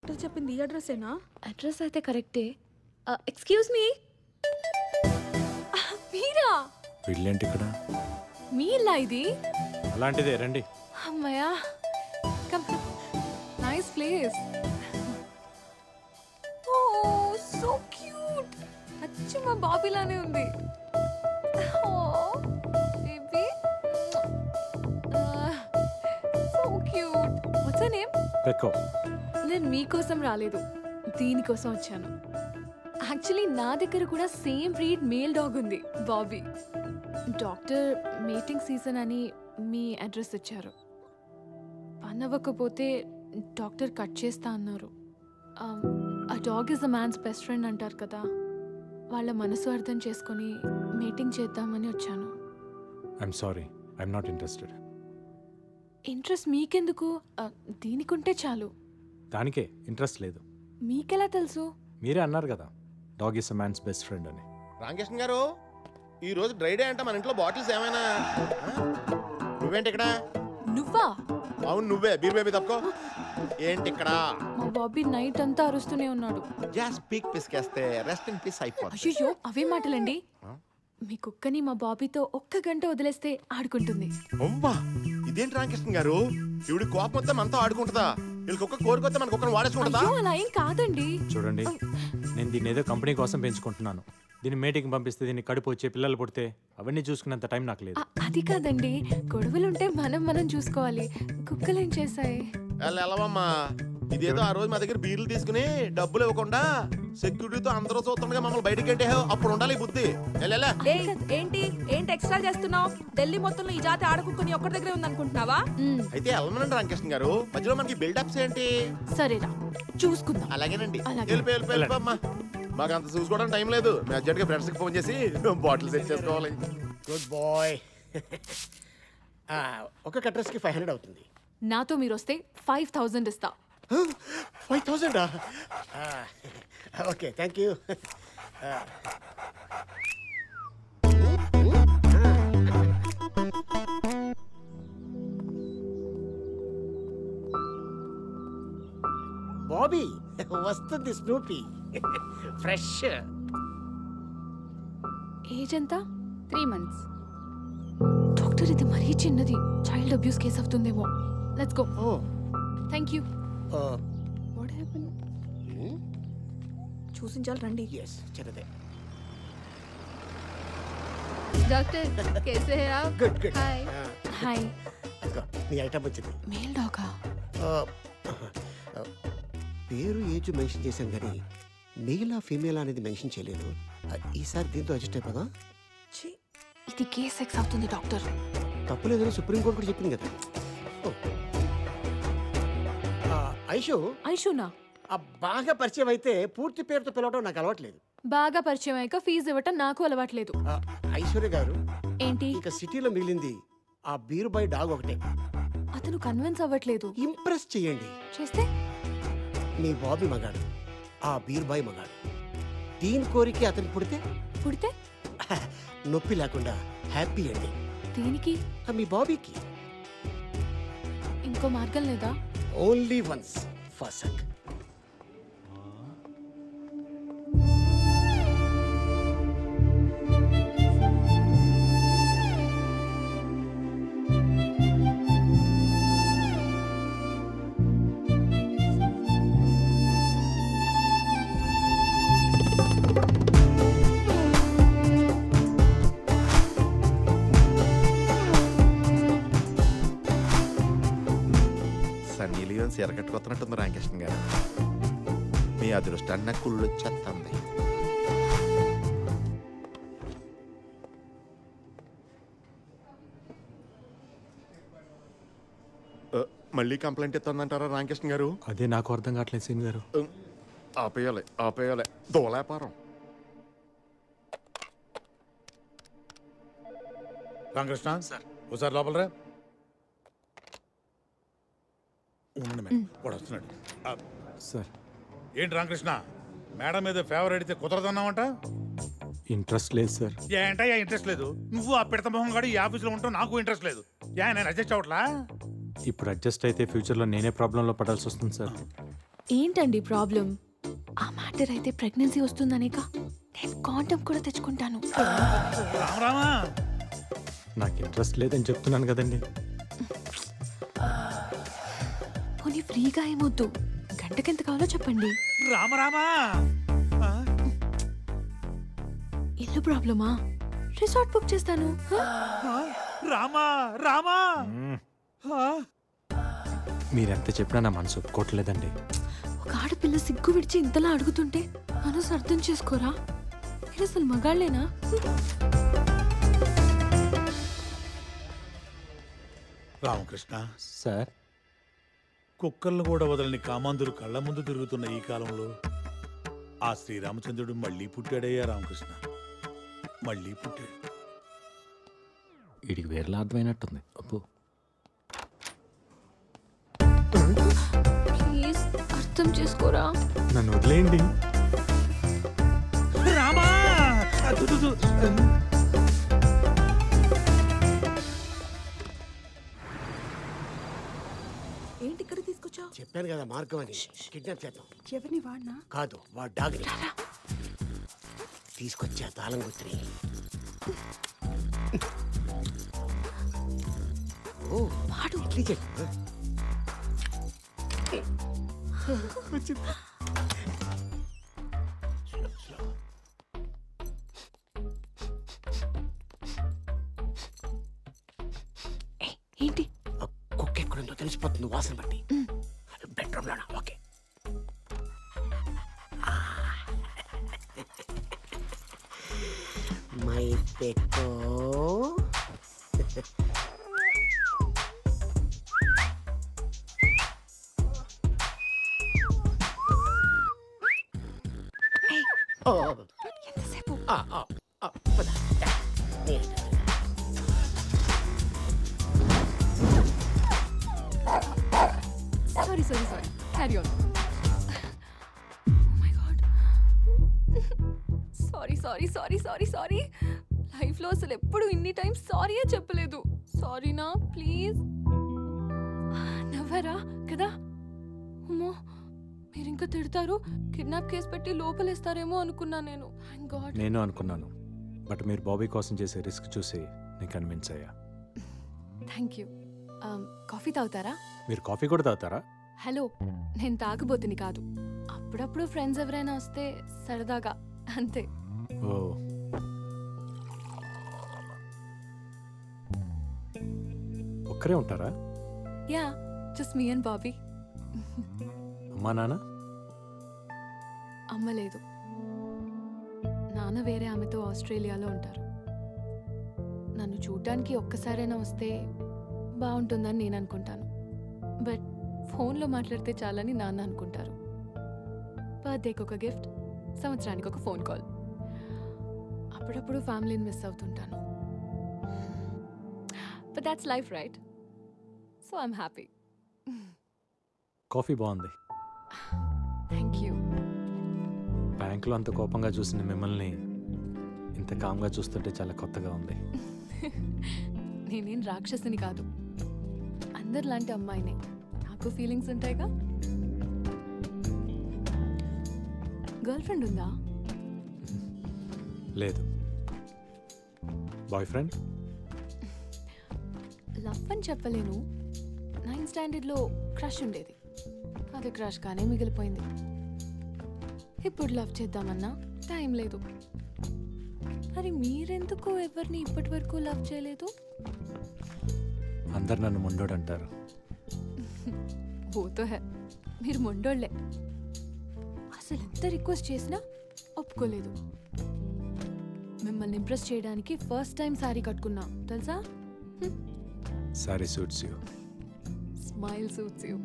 Doctor చెప్పింది ఈ అడ్రస్సేనా? Address అయితే కరెక్టే. ఎక్స్క్యూజ్ మీ, మీరా? వీళ్ళేంటి ఇక్కడ? మీ ఇల్లా ఇది? అలాంటిదే రండి. అమ్మయ్యా, come. Nice place. Oh so cute. అచ్చు మా బాబీలానే ఉంది. Oh baby, so cute. What's your name? పెక్కో. నేను మీకోసం రాలేదు, దీనికోసం వచ్చాను. యాక్చువల్లీ నా దగ్గర కూడా సేమ్ బ్రీడ్ మేల్ డాగ్ ఉంది, బాబీ. డాక్టర్ మీటింగ్ సీజన్ అని మీ అడ్రస్ ఇచ్చారు. పని అవ్వకపోతే డాక్టర్ కట్ చేస్తా అన్నారు. ఆ dog is a man's best friend అంటారు కదా, వాళ్ళ మనసు అర్థం చేసుకొని మీటింగ్ చేద్దామని వచ్చాను. I'm sorry, I'm not interested. Interest మీకెందుకు? దీనికుంటే చాలు. దానికే ఇంట్రెస్ట్ లేదు. మీకెలా తెలుసు? మీరే అన్నారు కదా, dog is a man's best friend అని. రామకృష్ణ గారు, ఈ రోజు డ్రై డే అంట, మన ఇంట్లో బాటిల్స్ ఏమైనా? నువ్వేంటి ఇక్కడ? నువ్వా? అవును నువ్వే. బీర్ బేబీ తప్పుకో. ఏంటి ఇక్కడ? మా బాబీ నైట్ అంతా అరుస్తూనే ఉన్నాడు. గ్యాస్ పీక్ పిసికేస్తే రెస్ట్ ఇన్ పీస్ అయిపోతుంది. అయ్యో, అవే మాటలండి. మీ కుక్కని మా బాబీతో 1 గంట వదిలేస్తే ఆడుకుంటుంది. అవ్వా, ఇదేంటి రామకృష్ణ గారు? ఇవిడి కోపం వస్తే మనతో ఆడుకుంటుందా? వీళ్ళకి ఒక్క కోరికొస్తే మన కుక్కను వాడేసుకుంటుందా? అయ్యో, అలా ఏం కాదండి. చూడండి, నేను దీన్ని ఏదో కంపెనీ కోసం పెంచుకుంటున్నాను. దీన్ని మీటింగ్ పంపిస్తే దీన్ని కడుపు వచ్చే పిల్లలు పుడితే అవన్నీ చూసుకునేంత టైం నాకు లేదు. అది కాదండి, గొడవలుంటే మనం చూసుకోవాలి. కుక్కలేం చేశాయి? వెళ్ళవమ్మా. ఇదేదో ఆ రోజు మా దగ్గర బీర్లు తీసుకుని డబ్బులు ఇవ్వకుండా సెక్యూరిటీతో అందరూ చూస్తుండగా మమ్మల్ని బయటికి అంటే అప్పుడు ఉండాలి ఈ బుద్ధి. ఏంటి ఏంటి ఎక్స్ట్రా చేస్తున్నావు? ఢిల్లీ మొత్తంలో ఈ జాతి ఆడుకుని ఒక్కడి దగ్గరే ఉందనుకుంటున్నావా? అయితే వెళ్ళమనండి రామకృష్ణ గారు, మధ్యలో మనకి బిల్డప్స్ ఏంటి? సరేరా, చూసుకుందాం. అలాగేనండి. అలాగే. వెళ్ళిపోమ్మా. మాకు అంత చూసుకోవడానికి టైం లేదు. మేము అర్జెంట్ గా ఫ్రెండ్స్ కి ఫోన్ చేసి బాటిల్ సెట్ చేసుకోవాలి. Good boy. ఒక అడ్రస్ కి 500 అవుతుంది. నాతో మీరు వస్తే 5000 ఇస్తా. 5000? Okay, thank you. బాబీ, వస్తుంది స్నూపీ. ఫ్రెష్. ఏజ్ ఎంత? 3 months. డాక్టర్, ఇది మరీ చిన్నది. చైల్డ్ అబ్యూస్ కేసు అవుతుందేమో. Let's go. Oh, thank you. What happened? చూసించాలి రండి. ఎస్, చిన్నదే. డాక్టర్ कैसे हैं आप? Good good. హాయ్. హాయ్. నీ ఐటమ్ వచ్చింది. మేల్ డాగా? పేరు ఏజ్ మెన్షన్ చేశాను కానీ మెయిలా ఫీమేల్ అనేది మెన్షన్ చేయలేదు. ఈసారి దీంతో అడ్జస్ట్ అయిపోదా? ఇది కేస్ సెక్స్ అవుతుంది డాక్టర్. తప్పులేదని సుప్రీంకోర్టు కూడా చెప్పింది కదా. ఐషునా? బాగా పరిచయం అయితే పూర్తి పేరుతో పిలవడం నాకు అలవాట్లేదు. బాగా పరిచయం అయ్యాక ఫీజు ఇవ్వటం నాకు అలవాట్లేదు. ఐశ్వర్య గారు, ఏంటి? ఇక సిటీలో మిగిలింది ఆ బీరు బాయ్ డాగ్ ఒకటే. అతను కన్విన్స్ అవ్వట్లేదు. ఇంప్రెస్ చేయండి. చేస్తే? మీ బాబీ మగాడు, ఆ బీరు బాయ్ మగాడు. దీని కోరిక అతనికి పుడితే నొప్పి లేకుండా హ్యాపీ అండి. దీనికి? మీ బాబీకి ఇంకో మార్గం లేదా? ఓన్లీ వన్స్ ఫసక్. సన్నీ లియోన్స్ ఎరగట్టుకొస్తున్నట్టుంది రామకృష్ణ గారు. మీ అదృష్టాన్ని నాకు కుళ్ళు వచ్చేస్తుంది. మళ్ళీ కంప్లైంట్ ఇస్తుందంటారా రామకృష్ణ గారు? అదే నాకు అర్థం కావట్లేదు సీన్ గారు. ఆపేయాలి దోలాపారం. రామకృష్ణ సార్, ఒకసారి లోపల రా. ఉండండి మేడం, వాడు వస్తున్నాడు. సార్, ఏంటి రామకృష్ణ, మేడం మీద ఫేవర్ అడిగితే కుదరదన్నావంట? ఇంట్రెస్ట్ లేదు సార్. ఏంటయ్యా ఇంట్రెస్ట్ లేదు? నువ్వు ఆ పిడత మొహం కాడి ఈ ఆఫీస్లో ఉంటావు, నాకు ఇంట్రెస్ట్ లేదు. నేను అడ్జస్ట్ అవట్లా? ఇప్పుడు అడ్జస్ట్ అయితే ఫ్యూచర్లో నేనే ప్రాబ్లంలో పడాల్సి వస్తుంది సార్. ఏంటండి ప్రాబ్లం? ఆ మ్యాటర్ అయితే ప్రెగ్నెన్సీ వస్తుందనేక నేను కాంటమ్ కూడా తెచ్చుకుంటాను. రామా నాకు ఇంట్రెస్ట్ లేదని చెప్తున్నాను కదండి. పోనీ ఫ్రీగా ఏమొద్దు, గంటకెంత కావాలో చెప్పండి. రామా ఇల్లు ప్రాబ్లమా? రిసార్ట్ బుక్ చేస్తాను. రామా రామా మీరెంత చెప్పినా నా మనసు ఒప్పుకోవట్లేదండి. ఒక ఆడపిల్ల సిగ్గు విడిచి ఇంతలా అడుగుతుంటే మనసు అర్థం చేసుకోరా? మీరు అసలు మగాళ్ళేనా? రామకృష్ణ, సార్, కుక్కర్లు కూడా వదలని కామాంధులు కళ్ళ ముందు తిరుగుతున్న ఈ కాలంలో ఆ శ్రీరామచంద్రుడు మళ్ళీ పుట్టాడయ్యా. రామకృష్ణ మళ్ళీ పుట్టాడు. వీడికి వేరేలా అర్థమైనట్టుంది. అబ్బో, ప్లీజ్ అర్థం చేసుకోరా. నన్ను వదిలేయండి. రామా ఏంటి ఇక్కడ తీసుకొచ్చావు? చెప్పాను కదా మార్గం అని. కిడ్నాప్ చేద్దాం. ఎవరిని వాడినా? కాదు, వాడు డాగ్ తీసుకొచ్చా తాళం గుత్రి. ఓ వాడు ఇడ్లీ చెప్పు. ఏంటి? కుక్క ఎక్కడుందో తెలిసిపోతుంది వాసన బట్టి. బెడ్రూమ్ లోనా? ఓకే. మై పెట్టో ఎంతసేపు? పద. Sorry sorry sorry, carry on. My God, sorry sorry sorry sorry sorry. లైఫ్లో అసలు ఎప్పుడు ఇన్ని టైం సారీయే చెప్పలేదు. సారీనా ప్లీజ్. నవ్వరా కదా? అమ్మో, మీరు ఇంకా తిడతారు, కిడ్నాప్ కేసు పెట్టి లోపలేస్తారేమో అనుకున్నా నేను. Thank God. నేను అనుకున్నాను, బట్ మీరు బాబీ కోసం చేసే రిస్క్ చూసి నేను కన్విన్స్ అయ్యా. Thank you. కాఫీ తాగుతారా? మీరు కాఫీ కూడా తాగుతారా? హలో, నేను తాగబోతుని కాదు. అప్పుడప్పుడు ఫ్రెండ్స్ ఎవరైనా వస్తే సరదాగా, అంతే. ఓ, ఒక్కరే ఉంటారా? Yeah, just me and Bobby. అమ్మా నాన్న? అమ్మ లేదు, నాన్న వేరే ఆమెతో ఆస్ట్రేలియాలో ఉంటారు. నన్ను చూడటానికి ఒక్కసారైనా వస్తే బాగుంటుందని నేను అనుకుంటాను, బట్ ఫోన్లో మాట్లాడితే చాలని నాన్న అనుకుంటారు. బర్త్డేకి ఒక గిఫ్ట్, సంవత్సరానికి ఒక ఫోన్ కాల్. అప్పుడప్పుడు ఫ్యామిలీని మిస్ అవుతుంటాను. But that's life right, so I'm happy. Coffee బాగుంది. Thank you. బ్యాంకులో అంత కోపంగా చూసిన మిమ్మల్ని ఇంత కామ్గా చూస్తుంటే చాలా కొత్తగా ఉంది. నేనేం రాక్షసిని కాదు, అందరిలాంటి అమ్మాయినే. నాకు ఫీలింగ్స్ ఉంటాయిగా. గర్ల్ ఫ్రెండ్ ఉందా? లేదు. Boy friend? లవ్ అని చెప్పలేను. 9th స్టాండర్డ్లో క్రష్ ఉండేది, అది క్రష్ కానీ మిగిలిపోయింది. ఇప్పుడు లవ్ చేద్దామన్నా టైం లేదు. మరి మీరెందుకు ఎవరిని ఇప్పటి వరకు లవ్ చేయలేదు? అందరు నన్ను మొండోడు అంటారు. ఓతో హే, మీరు మొండోళ్ళే. అసలు ఎంత రిక్వెస్ట్ చేసినా ఒప్పుకోలేదు. మిమ్మల్ని ఇంప్రెస్ చేయడానికి ఫస్ట్ టైం సారీ కట్టుకున్నా తెలుసా? Sorry suits you. Smile suits you.